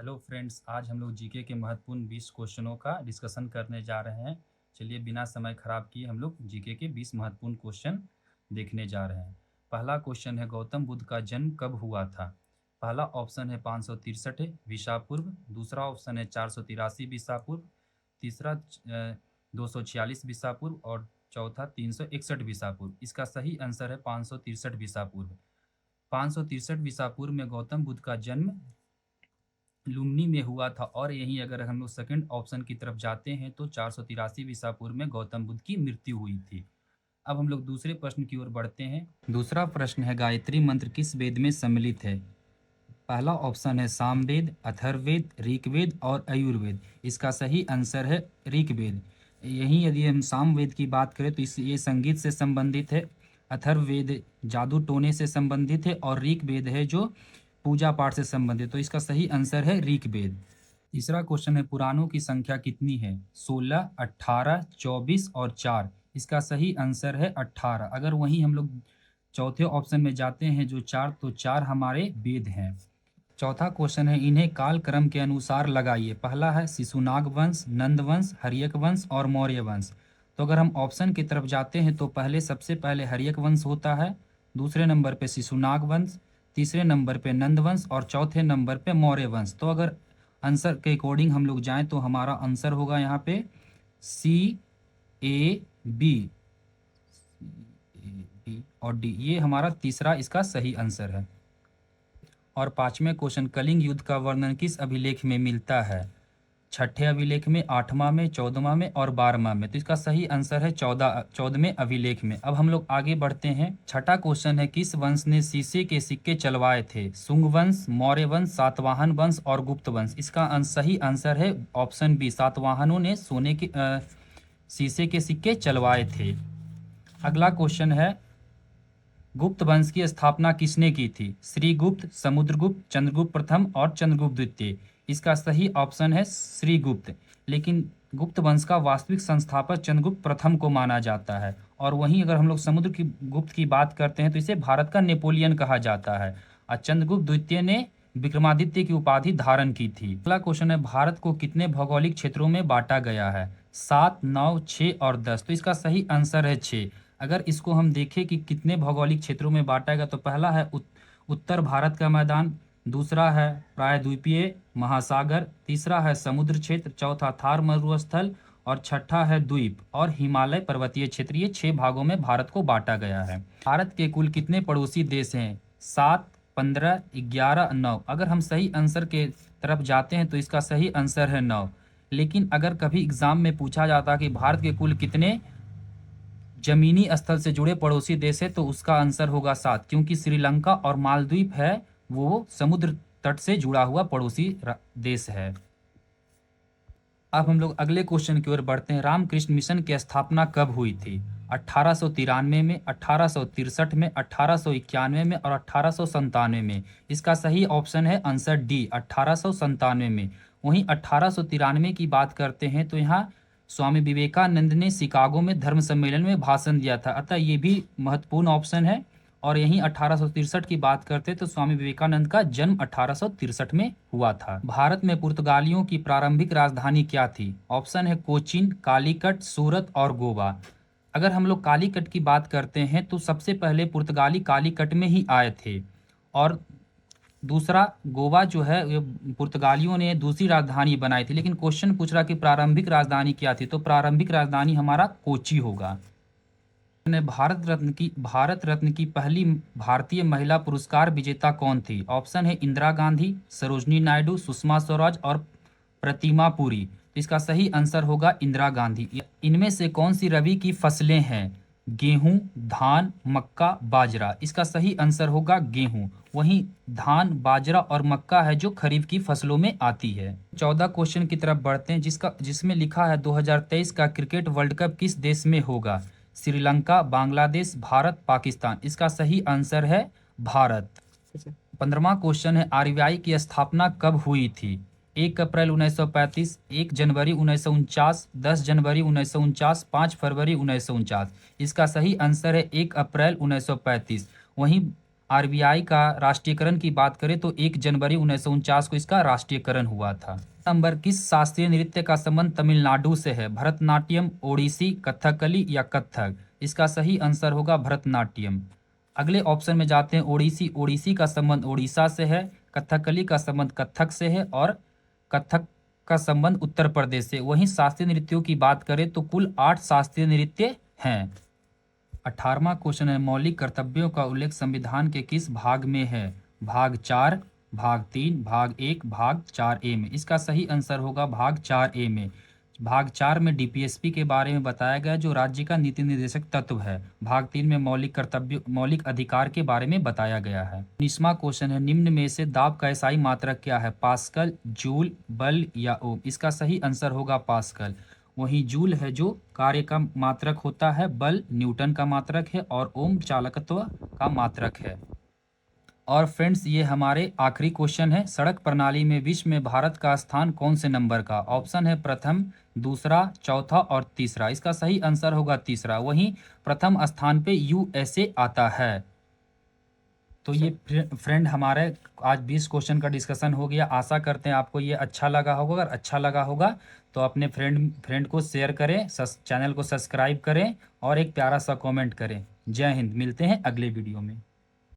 Hello friends, आज हम लोग जीके के महत्वपूर्ण 20 क्वेश्चनों का डिस्कशन करने जा रहे हैं। चलिए बिना समय खराब किए हम लोग जीके के 20 महत्वपूर्ण क्वेश्चन देखने जा रहे हैं। पहला क्वेश्चन है, गौतम बुद्ध का जन्म कब हुआ था? पहला ऑप्शन है 563 ईसा पूर्व, दूसरा ऑप्शन है 483 ईसा पूर्व, तीसरा 246 ईसा पूर्व और चौथा 361 ईसा पूर्व। इसका सही आंसर है 563 ईसा पूर्व। 563 ईसा पूर्व में गौतम बुद्ध का जन्म लुम्नी में हुआ था। और यहीं अगर हम लोग सेकंड ऑप्शन की तरफ जाते हैं तो 483 ईसा पूर्व में गौतम बुद्ध की मृत्यु हुई थी। अब हम लोग दूसरे प्रश्न की ओर बढ़ते हैं। दूसरा प्रश्न है, गायत्री मंत्र किस वेद में सम्मिलित है? पहला ऑप्शन है सामवेद, अथर्ववेद, ऋग्वेद और अयुर्वेद। इसका सही आंसर है ऋग्वेद। यहीं यदि हम सामवेद की बात करें तो ये संगीत से संबंधित है, अथर्ववेद जादू टोने से संबंधित है और ऋग्वेद है जो पूजा पाठ से संबंधित। तो इसका सही आंसर है ऋग्वेद। तीसरा क्वेश्चन है, पुराणों की संख्या कितनी है? 16, 18, 24 और 4। इसका सही आंसर है 18। अगर वहीं हम लोग चौथे ऑप्शन में जाते हैं जो 4, तो 4 हमारे वेद हैं। चौथा क्वेश्चन है, इन्हें काल क्रम के अनुसार लगाइए। पहला है शिशुनाग वंश, नंद वंश, हर्यक वंश और मौर्य वंश। तो अगर हम ऑप्शन की तरफ जाते हैं तो सबसे पहले हर्यक वंश होता है, दूसरे नंबर पे शिशुनाग वंश, तीसरे नंबर पे नंद वंश और चौथे नंबर पे मौर्य वंश। तो अगर आंसर के अकॉर्डिंग हम लोग जाएं तो हमारा आंसर होगा यहाँ पे CAB और D। ये हमारा तीसरा इसका सही आंसर है। और पांचवें क्वेश्चन, कलिंग युद्ध का वर्णन किस अभिलेख में मिलता है? छठे अभिलेख में, आठवां में, 14वां में और 12वां में। तो इसका सही आंसर है 14वें अभिलेख में। अब हम लोग आगे बढ़ते हैं। छठा क्वेश्चन है, किस वंश ने शीशे के सिक्के चलवाए थे? शुंग वंश, मौर्य वंश, सातवाहन वंश और गुप्त वंश। इसका सही आंसर है ऑप्शन बी, सातवाहनों ने शीशे के सिक्के चलवाए थे। अगला क्वेश्चन है, गुप्त वंश की स्थापना किसने की थी? श्रीगुप्त, समुद्रगुप्त, चंद्रगुप्त प्रथम और चंद्रगुप्त द्वितीय। इसका सही ऑप्शन है श्रीगुप्त। लेकिन गुप्त वंश का वास्तविक संस्थापक चंद्रगुप्त प्रथम को माना जाता है। और वहीं अगर हम लोग गुप्त की बात करते हैं तो इसे भारत का नेपोलियन कहा जाता है। और चंद्रगुप्त द्वितीय ने विक्रमादित्य की उपाधि धारण की थी। अगला क्वेश्चन है, भारत को कितने भौगोलिक क्षेत्रों में बांटा गया है? 7, 9, 6 और 10। तो इसका सही आंसर है 6। अगर इसको हम देखें कि कितने भौगोलिक क्षेत्रों में बांटा गया तो पहला है उत्तर भारत का मैदान, दूसरा है प्रायद्वीपीय महासागर, तीसरा है समुद्र क्षेत्र, चौथा थार मरुस्थल और छठा है द्वीप और हिमालय पर्वतीय क्षेत्र। ये 6 भागों में भारत को बांटा गया है। भारत के कुल कितने पड़ोसी देश हैं? 7, 15, 11, 9। अगर हम सही आंसर के तरफ जाते हैं तो इसका सही आंसर है 9। लेकिन अगर कभी एग्जाम में पूछा जाता कि भारत के कुल कितने जमीनी स्थल से जुड़े पड़ोसी देश है तो उसका आंसर होगा 7, क्योंकि श्रीलंका और मालदीव है वो समुद्र तट से जुड़ा हुआ पड़ोसी देश है। अब हम लोग अगले क्वेश्चन की ओर बढ़ते हैं। रामकृष्ण मिशन की स्थापना कब हुई थी? 1893 में, 1863 में, 1891 में और 1897 में। इसका सही ऑप्शन है आंसर डी, 1897 में। वहीं 1893 की बात करते हैं तो यहाँ स्वामी विवेकानंद ने शिकागो में धर्म सम्मेलन में भाषण दिया था, अतः ये भी महत्वपूर्ण ऑप्शन है। और यहीं 1863 की बात करते हैं तो स्वामी विवेकानंद का जन्म 1863 में हुआ था। भारत में पुर्तगालियों की प्रारंभिक राजधानी क्या थी? ऑप्शन है कोचीन, कालीकट, सूरत और गोवा। अगर हम लोग कालीकट की बात करते हैं तो सबसे पहले पुर्तगाली कालीकट में ही आए थे। और दूसरा गोवा जो है ये पुर्तगालियों ने दूसरी राजधानी बनाई थी। लेकिन क्वेश्चन पूछ रहा कि प्रारंभिक राजधानी क्या थी, तो प्रारंभिक राजधानी हमारा कोची होगा। भारत रत्न की पहली भारतीय महिला पुरस्कार विजेता कौन थी? ऑप्शन है इंदिरा गांधी, सरोजनी नायडू, सुषमा स्वराज और प्रतिमा पुरी। इसका सही आंसर होगा इंदिरा गांधी। इनमें से कौन सी रबी की फसलें हैं? गेहूं, धान, मक्का, बाजरा। इसका सही आंसर होगा गेहूं। वहीं धान, बाजरा और मक्का है जो खरीफ की फसलों में आती है। 14 क्वेश्चन की तरफ बढ़ते हैं जिसमें लिखा है 2023 का क्रिकेट वर्ल्ड कप किस देश में होगा? श्रीलंका, बांग्लादेश, भारत, पाकिस्तान। इसका सही आंसर है भारत। 15वां क्वेश्चन है, आरबीआई की स्थापना कब हुई थी? 1 अप्रैल 1935, 1 जनवरी 1949, 10 जनवरी 1949, 5 फरवरी 1949। इसका सही आंसर है 1 अप्रैल 1935। वहीं आरबीआई का राष्ट्रीयकरण की बात करें तो 1 जनवरी 1949 को इसका राष्ट्रीयकरण हुआ था। नंबर, किस शास्त्रीय नृत्य का संबंध तमिलनाडु से है? भरतनाट्यम, ओडिसी, कथकली या कथक? इसका सही आंसर होगा भरतनाट्यम। अगले ऑप्शन में जाते हैं ओडिसी। ओडिसी का संबंध ओडिशा से है, कथकली का संबंध कथक से है और कथक का संबंध उत्तर प्रदेश से। वहीं शास्त्रीय नृत्यों की बात करें तो कुल 8 शास्त्रीय नृत्य हैं। 18वां क्वेश्चन है, मौलिक कर्तव्यों का उल्लेख संविधान के किस भाग में है? भाग 4, भाग 3, भाग 1, भाग 4A में। इसका सही आंसर होगा भाग 4A में। भाग 4 में डीपीएसपी के बारे में बताया गया जो राज्य का नीति निर्देशक तत्व है। भाग 3 में मौलिक अधिकार के बारे में बताया गया है। 19वां क्वेश्चन है, निम्न में से दाब का एसआई मात्रक क्या है? पास्कल, जूल, बल या ओम? इसका सही आंसर होगा पास्कल। वहीं जूल है जो कार्य का मात्रक होता है, बल न्यूटन का मात्रक है और ओम चालकत्व का मात्रक है। और फ्रेंड्स, ये हमारे आखिरी क्वेश्चन है, सड़क प्रणाली में विश्व में भारत का स्थान कौन से नंबर का? ऑप्शन है प्रथम, दूसरा, चौथा और तीसरा। इसका सही आंसर होगा तीसरा। वहीं प्रथम स्थान पे यूएसए आता है। तो ये फ्रेंड हमारे आज 20 क्वेश्चन का डिस्कशन हो गया। आशा करते हैं आपको ये अच्छा लगा होगा। अगर अच्छा लगा होगा तो अपने फ्रेंड को शेयर करें, चैनल को सब्सक्राइब करें और एक प्यारा सा कमेंट करें। जय हिंद। मिलते हैं अगले वीडियो में।